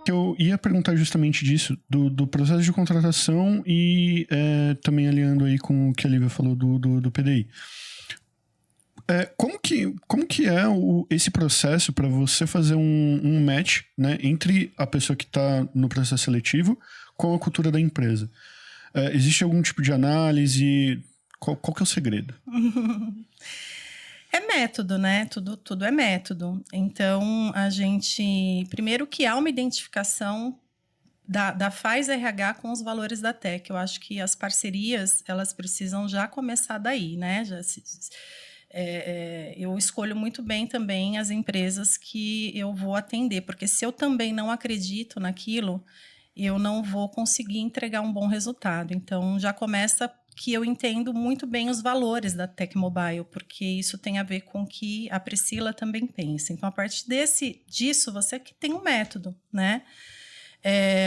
que eu ia perguntar justamente disso, do processo de contratação e também alinhando aí com o que a Lívia falou do PDI. Como que é esse processo para você fazer um match, né, entre a pessoa que está no processo seletivo com a cultura da empresa? Existe algum tipo de análise? Qual que é o segredo? É método, né? Tudo é método. Então, a gente... Primeiro que há uma identificação da Faz RH com os valores da Tec. Eu acho que as parcerias, elas precisam já começar daí, né? Eu escolho muito bem também as empresas que eu vou atender, porque se eu também não acredito naquilo, eu não vou conseguir entregar um bom resultado. Então, já começa que eu entendo muito bem os valores da Tec Mobile, porque isso tem a ver com o que a Priscila também pensa. Então, a partir disso, você que tem um método, né?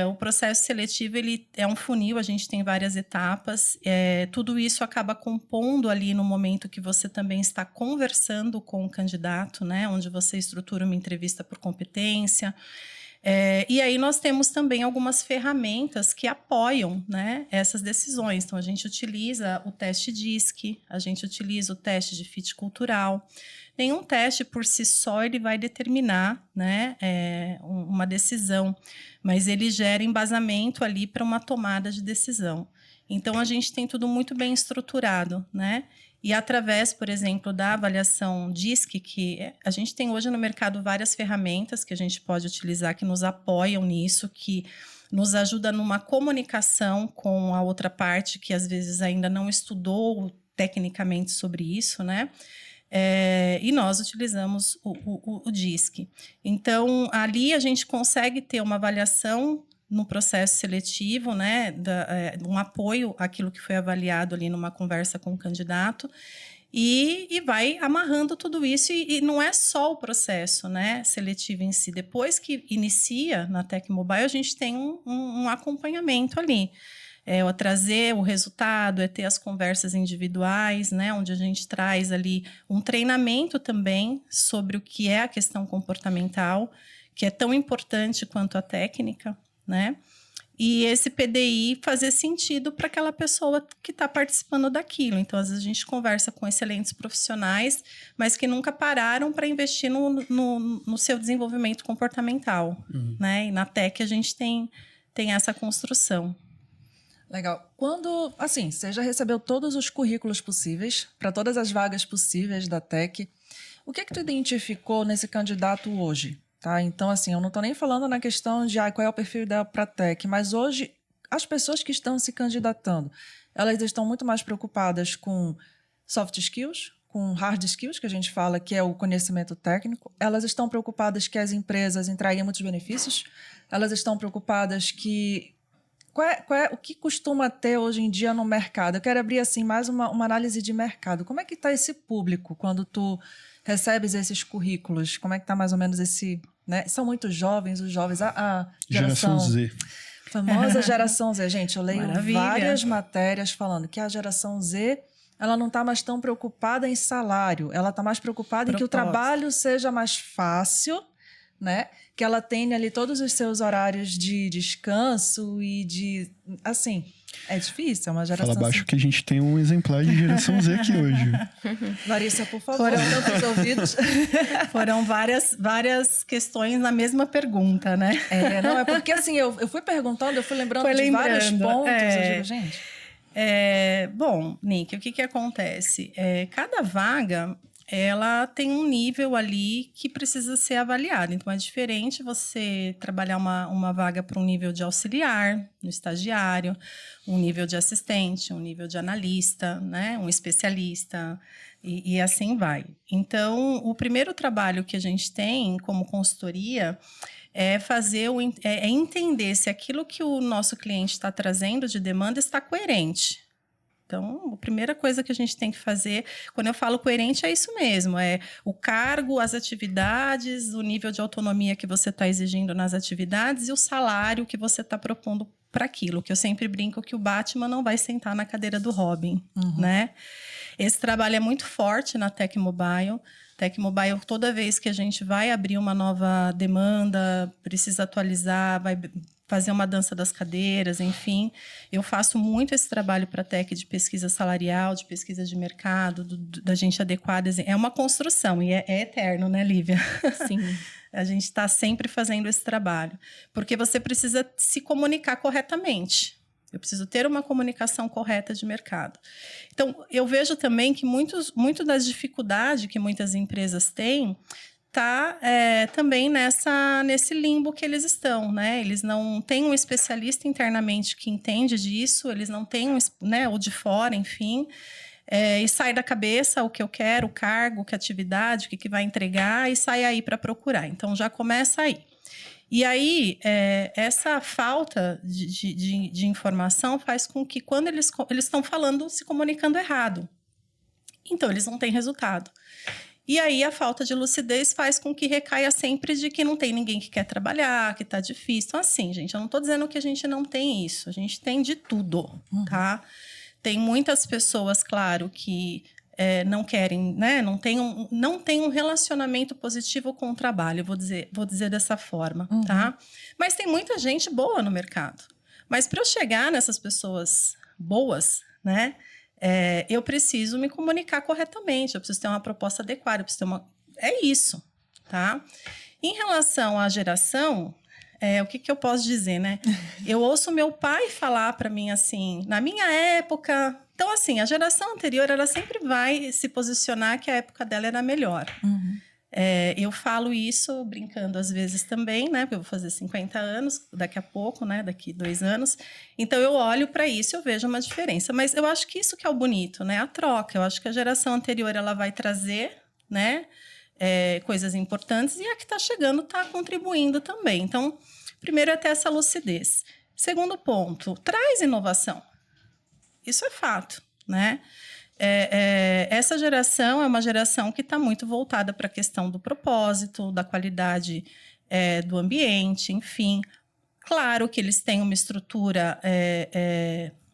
O processo seletivo, ele é um funil, a gente tem várias etapas. Tudo isso acaba compondo ali no momento que você também está conversando com o candidato, né? Onde você estrutura uma entrevista por competência. E aí nós temos também algumas ferramentas que apoiam, né, essas decisões. Então, a gente utiliza o teste DISC, a gente utiliza o teste de fit cultural. Nenhum teste por si só ele vai determinar, né, uma decisão, mas ele gera embasamento ali para uma tomada de decisão. Então, a gente tem tudo muito bem estruturado, né? E através, por exemplo, da avaliação DISC, que a gente tem hoje no mercado várias ferramentas que a gente pode utilizar, que nos apoiam nisso, que nos ajuda numa comunicação com a outra parte, que às vezes ainda não estudou tecnicamente sobre isso, né? E nós utilizamos o DISC. Então, ali a gente consegue ter uma avaliação no processo seletivo, né, um apoio àquilo que foi avaliado ali numa conversa com o candidato, e vai amarrando tudo isso, e não é só o processo, né, seletivo em si. Depois que inicia na Tec Mobile, a gente tem um acompanhamento ali. O trazer o resultado, ter as conversas individuais, né, onde a gente traz ali um treinamento também sobre o que é a questão comportamental, que é tão importante quanto a técnica, né? E esse PDI fazer sentido para aquela pessoa que está participando daquilo. Então, às vezes, a gente conversa com excelentes profissionais, mas que nunca pararam para investir no seu desenvolvimento comportamental, né? E na TEC a gente tem essa construção. Legal. Quando, assim, você já recebeu todos os currículos possíveis, para todas as vagas possíveis da TEC, o que é que tu identificou nesse candidato hoje? Tá? Então, assim, eu não estou nem falando na questão de qual é o perfil ideal para a TEC, mas hoje as pessoas que estão se candidatando, elas estão muito mais preocupadas com soft skills, com hard skills, que a gente fala que é o conhecimento técnico. Elas estão preocupadas que as empresas entreguem muitos benefícios. Elas estão preocupadas que... o que costuma ter hoje em dia no mercado? Eu quero abrir assim, mais uma análise de mercado. Como é que está esse público quando tu recebes esses currículos? Como é que está mais ou menos esse... Né? São muito jovens, os jovens, a geração Z. Famosa geração Z. Gente, eu leio Maravilha. várias matérias falando que a geração Z, ela não está mais tão preocupada em salário, ela está mais preocupada em que o trabalho seja mais fácil, né? Que ela tenha ali todos os seus horários de descanso e de... Assim, é difícil, é uma geração... Fala abaixo que a gente tem um exemplar de geração Z aqui hoje. Larissa, por favor, tantos ouvidos. Foram várias questões na mesma pergunta, né? Não, é porque assim, eu fui perguntando, eu fui lembrando de vários pontos, eu digo, gente... Bom, Nick, o que acontece? Cada vaga... ela tem um nível ali que precisa ser avaliado. Então, é diferente você trabalhar uma vaga para um nível de auxiliar, no estagiário, um nível de assistente, um nível de analista, né, um especialista, e assim vai. Então, o primeiro trabalho que a gente tem como consultoria é entender se aquilo que o nosso cliente está trazendo de demanda está coerente, Então, a primeira coisa que a gente tem que fazer, quando eu falo coerente, é isso mesmo: é o cargo, as atividades, o nível de autonomia que você está exigindo nas atividades e o salário que você está propondo para aquilo. Que eu sempre brinco que o Batman não vai sentar na cadeira do Robin, né? Esse trabalho é muito forte na Tec Mobile. Tec Mobile, toda vez que a gente vai abrir uma nova demanda, precisa atualizar, vai fazer uma dança das cadeiras, enfim. Eu faço muito esse trabalho para a Tec de pesquisa salarial, de pesquisa de mercado, da gente adequar. É uma construção e é eterno, né, Lívia? Sim. A gente está sempre fazendo esse trabalho. Porque você precisa se comunicar corretamente. Eu preciso ter uma comunicação correta de mercado. Então, eu vejo também que muito das dificuldades que muitas empresas têm está também nesse limbo que eles estão, né? Eles não têm um especialista internamente que entende disso, eles não têm, né, o de fora, enfim, e sai da cabeça o que eu quero, o cargo, que atividade, o que vai entregar, e sai aí para procurar. Então, já começa aí. E aí, essa falta de informação faz com que, quando eles estão falando, se comunicando errado. Então, eles não têm resultado. E aí, a falta de lucidez faz com que recaia sempre de que não tem ninguém que quer trabalhar, que está difícil. Então, assim, gente, eu não estou dizendo que a gente não tem isso. A gente tem de tudo, tá? Tem muitas pessoas, claro, que não querem, né? Não tem um relacionamento positivo com o trabalho, vou dizer dessa forma, tá? Mas tem muita gente boa no mercado. Mas para eu chegar nessas pessoas boas, né? Eu preciso me comunicar corretamente, eu preciso ter uma proposta adequada, eu preciso ter É isso, tá? Em relação à geração, o que eu posso dizer, né? Eu ouço meu pai falar para mim assim, na minha época... Então, assim, a geração anterior, ela sempre vai se posicionar que a época dela era melhor. Eu falo isso brincando às vezes também, né? Porque eu vou fazer 50 anos daqui a pouco, né? Daqui 2 anos. Então, eu olho para isso e eu vejo uma diferença. Mas eu acho que isso que é o bonito, né? A troca. Eu acho que a geração anterior, ela vai trazer, né? Coisas importantes, e a que está chegando está contribuindo também. Então, primeiro é ter essa lucidez. Segundo ponto, traz inovação. Isso é fato, né? Essa geração é uma geração que está muito voltada para a questão do propósito, da qualidade do ambiente, enfim. Claro que eles têm uma estrutura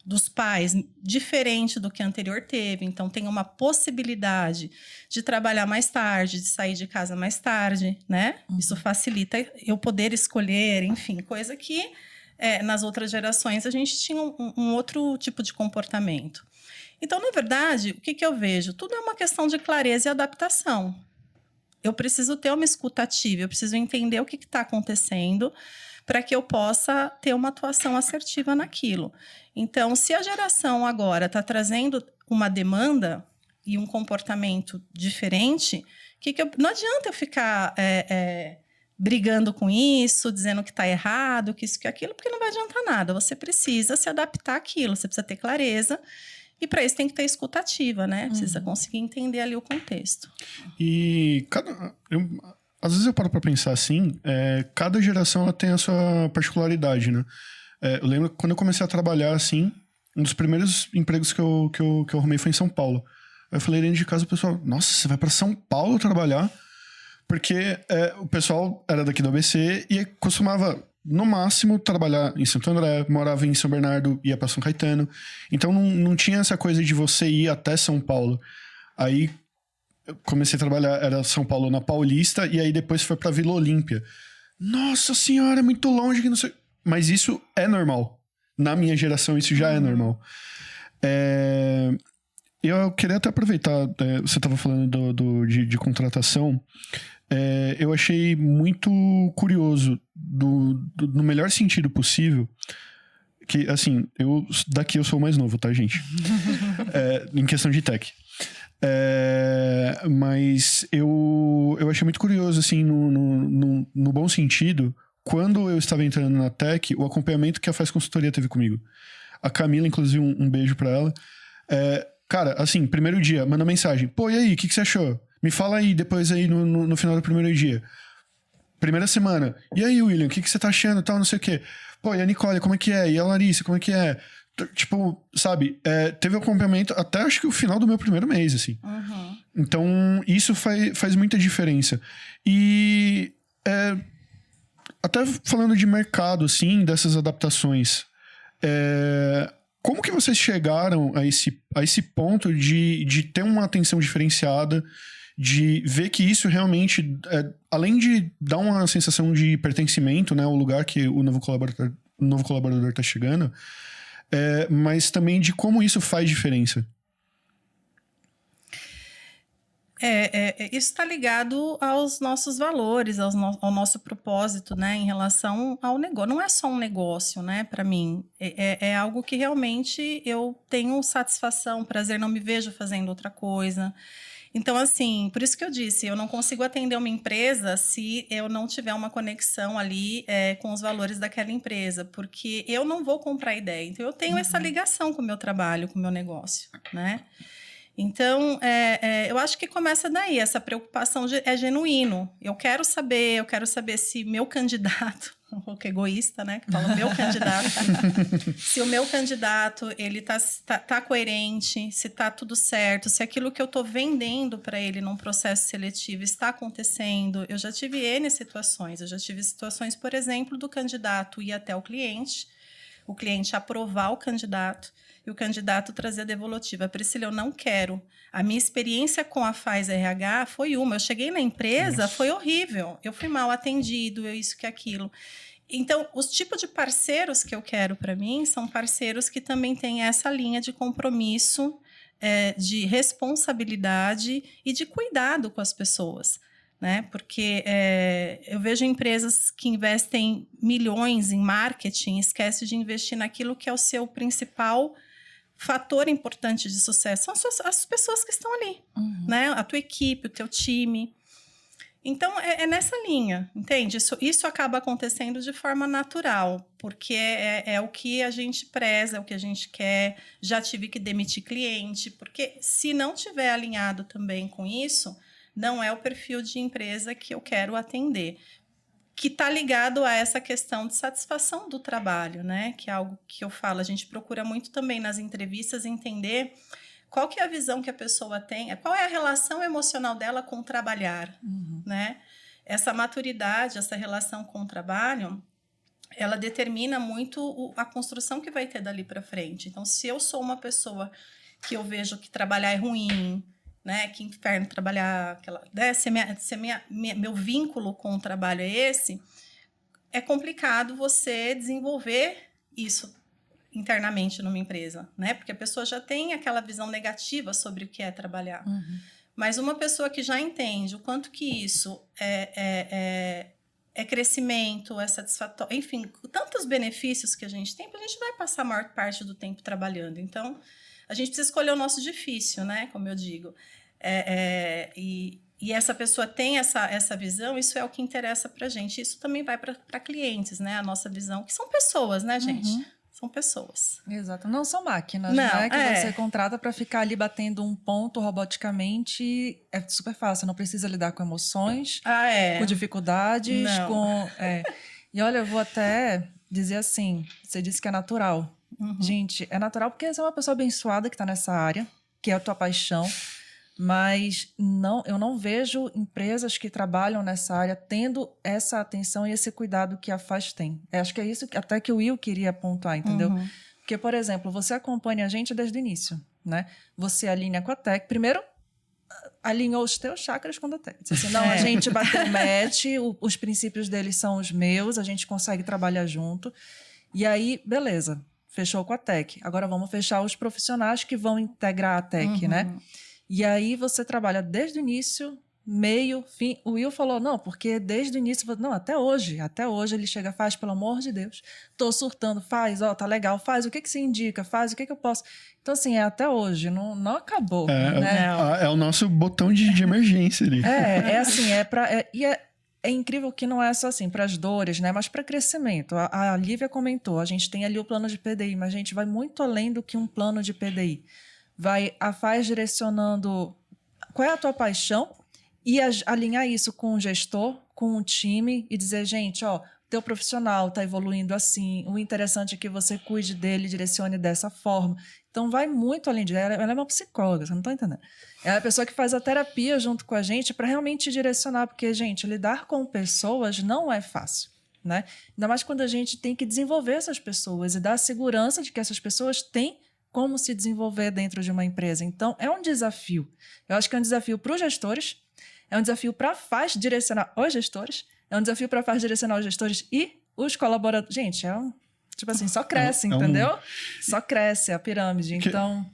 dos pais diferente do que a anterior teve, então tem uma possibilidade de trabalhar mais tarde, de sair de casa mais tarde, né? Isso facilita eu poder escolher, enfim, coisa que nas outras gerações a gente tinha um outro tipo de comportamento. Então, na verdade, o que eu vejo? Tudo é uma questão de clareza e adaptação. Eu preciso ter uma escuta ativa, eu preciso entender o que está acontecendo para que eu possa ter uma atuação assertiva naquilo. Então, se a geração agora está trazendo uma demanda e um comportamento diferente, não adianta eu ficar brigando com isso, dizendo que está errado, que isso, que aquilo, porque não vai adiantar nada. Você precisa se adaptar àquilo, você precisa ter clareza. E para isso tem que ter escuta ativa, né? Precisa conseguir entender ali o contexto. E às vezes eu paro para pensar assim, cada geração ela tem a sua particularidade, né? Eu lembro que quando eu comecei a trabalhar assim, um dos primeiros empregos que eu arrumei foi em São Paulo. Eu falei dentro de casa, o pessoal, nossa, você vai para São Paulo trabalhar? Porque o pessoal era daqui do ABC e costumava, no máximo, trabalhar em Santo André, morava em São Bernardo, ia para São Caetano. Então, não tinha essa coisa de você ir até São Paulo. Aí, eu comecei a trabalhar, era São Paulo na Paulista, e aí depois foi para Vila Olímpia. Nossa senhora, é muito longe, que não sei... Mas isso é normal. Na minha geração, isso já é normal. Eu queria até aproveitar, você estava falando de contratação... eu achei muito curioso, no melhor sentido possível, que, assim, daqui eu sou o mais novo, tá, gente? Em questão de tech. Mas eu achei muito curioso, assim, no bom sentido, quando eu estava entrando na tech, o acompanhamento que a Faz Consultoria teve comigo. A Camila, inclusive, um beijo pra ela. Cara, assim, primeiro dia, manda mensagem. Pô, e aí, o que você achou? Me fala aí, depois aí no final do primeiro dia. Primeira semana. E aí, William, o que você tá achando? Tal, não sei o quê. Pô, e a Nicole, como é que é? E a Larissa, como é que é? tipo, sabe, teve acompanhamento até acho que o final do meu primeiro mês, assim. Então, isso faz muita diferença. E até falando de mercado, assim, dessas adaptações, como que vocês chegaram a esse ponto de ter uma atenção diferenciada, de ver que isso realmente, além de dar uma sensação de pertencimento, né, ao lugar que o novo colaborador está chegando, mas também de como isso faz diferença? Isso está ligado aos nossos valores, ao nosso propósito, né, em relação ao negócio. Não é só um negócio, né, para mim. É algo que realmente eu tenho satisfação, prazer, não me vejo fazendo outra coisa. Então, assim, por isso que eu disse, eu não consigo atender uma empresa se eu não tiver uma conexão ali com os valores daquela empresa, porque eu não vou comprar ideia. Então, eu tenho essa ligação com o meu trabalho, com o meu negócio, né? Então, eu acho que começa daí, essa preocupação é genuíno. Eu quero saber se meu candidato, um pouco egoísta, né, que fala meu candidato, se o meu candidato, ele tá coerente, se tá tudo certo, se aquilo que eu tô vendendo para ele num processo seletivo está acontecendo. Eu já tive N situações, por exemplo, do candidato ir até o cliente aprovar o candidato, e o candidato trazer a devolutiva. Priscila, eu não quero. A minha experiência com a Faz RH foi uma. Eu cheguei na empresa, foi horrível. Eu fui mal atendido, isso que aquilo. Então, os tipos de parceiros que eu quero para mim são parceiros que também têm essa linha de compromisso, de responsabilidade e de cuidado com as pessoas. Né? Porque eu vejo empresas que investem milhões em marketing, esquecem de investir naquilo que é o seu principal fator importante de sucesso. São as pessoas que estão ali, né? A tua equipe, o teu time. Então, é nessa linha, entende? Isso acaba acontecendo de forma natural, porque é o que a gente preza, é o que a gente quer. Já tive que demitir cliente, porque se não tiver alinhado também com isso, não é o perfil de empresa que eu quero atender, que está ligado a essa questão de satisfação do trabalho, né? Que é algo que eu falo, a gente procura muito também nas entrevistas entender qual que é a visão que a pessoa tem, qual é a relação emocional dela com o trabalhar, né? Essa maturidade, essa relação com o trabalho, ela determina muito a construção que vai ter dali para frente. Então, se eu sou uma pessoa que eu vejo que trabalhar é ruim, né, que inferno trabalhar, meu vínculo com o trabalho é esse, é complicado você desenvolver isso internamente numa empresa, né? Porque a pessoa já tem aquela visão negativa sobre o que é trabalhar. Mas uma pessoa que já entende o quanto que isso é crescimento, é satisfatório, enfim, tantos benefícios que a gente tem, a gente vai passar a maior parte do tempo trabalhando. Então, a gente precisa escolher o nosso difícil, né? Como eu digo. E essa pessoa tem essa visão, isso é o que interessa para a gente. Isso também vai para clientes, né? A nossa visão, que são pessoas, né, gente? São pessoas. Exato. Não são máquinas, né? Que você contrata para ficar ali batendo um ponto roboticamente. É super fácil, não precisa lidar com emoções, com dificuldades, E olha, eu vou até dizer assim, você disse que é natural. Gente, é natural porque você é uma pessoa abençoada que está nessa área, que é a tua paixão, mas eu não vejo empresas que trabalham nessa área tendo essa atenção e esse cuidado que a Faz tem. Acho que é isso até que o Will queria apontar, entendeu? Porque, por exemplo, você acompanha a gente desde o início, né? Você alinha com a Tech. Primeiro, alinhou os teus chakras com a Tech. Disse assim, não, a gente bateu match, os princípios deles são os meus, a gente consegue trabalhar junto. E aí, beleza, fechou com a Tech. Agora vamos fechar os profissionais que vão integrar a Tech, né? E aí você trabalha desde o início, meio, fim. O Will falou, não, porque desde o início... Não, até hoje ele chega, faz, pelo amor de Deus. Tô surtando, faz, tá legal, faz. O que se indica? Faz, o que eu posso... Então, assim, até hoje, não acabou. Né? É o nosso botão de emergência ali. Assim, é incrível que não é só assim, para as dores, né? Mas para crescimento. A Lívia comentou, a gente tem ali o plano de PDI, mas a gente vai muito além do que um plano de PDI. A Faz direcionando qual é a tua paixão e alinhar isso com o gestor, com o time e dizer, gente, teu profissional está evoluindo assim, o interessante é que você cuide dele, direcione dessa forma. Então, vai muito além disso. Ela é uma psicóloga, você não está entendendo. É a pessoa que faz a terapia junto com a gente para realmente direcionar, porque, gente, lidar com pessoas não é fácil, né? Ainda mais quando a gente tem que desenvolver essas pessoas e dar a segurança de que essas pessoas têm como se desenvolver dentro de uma empresa. Então, é um desafio. Eu acho que é um desafio para os gestores, é um desafio para a FAS direcionar os gestores, é um desafio para a FAS direcionar os gestores e os colaboradores. Gente, tipo assim, só cresce, entendeu? Só cresce a pirâmide. Então,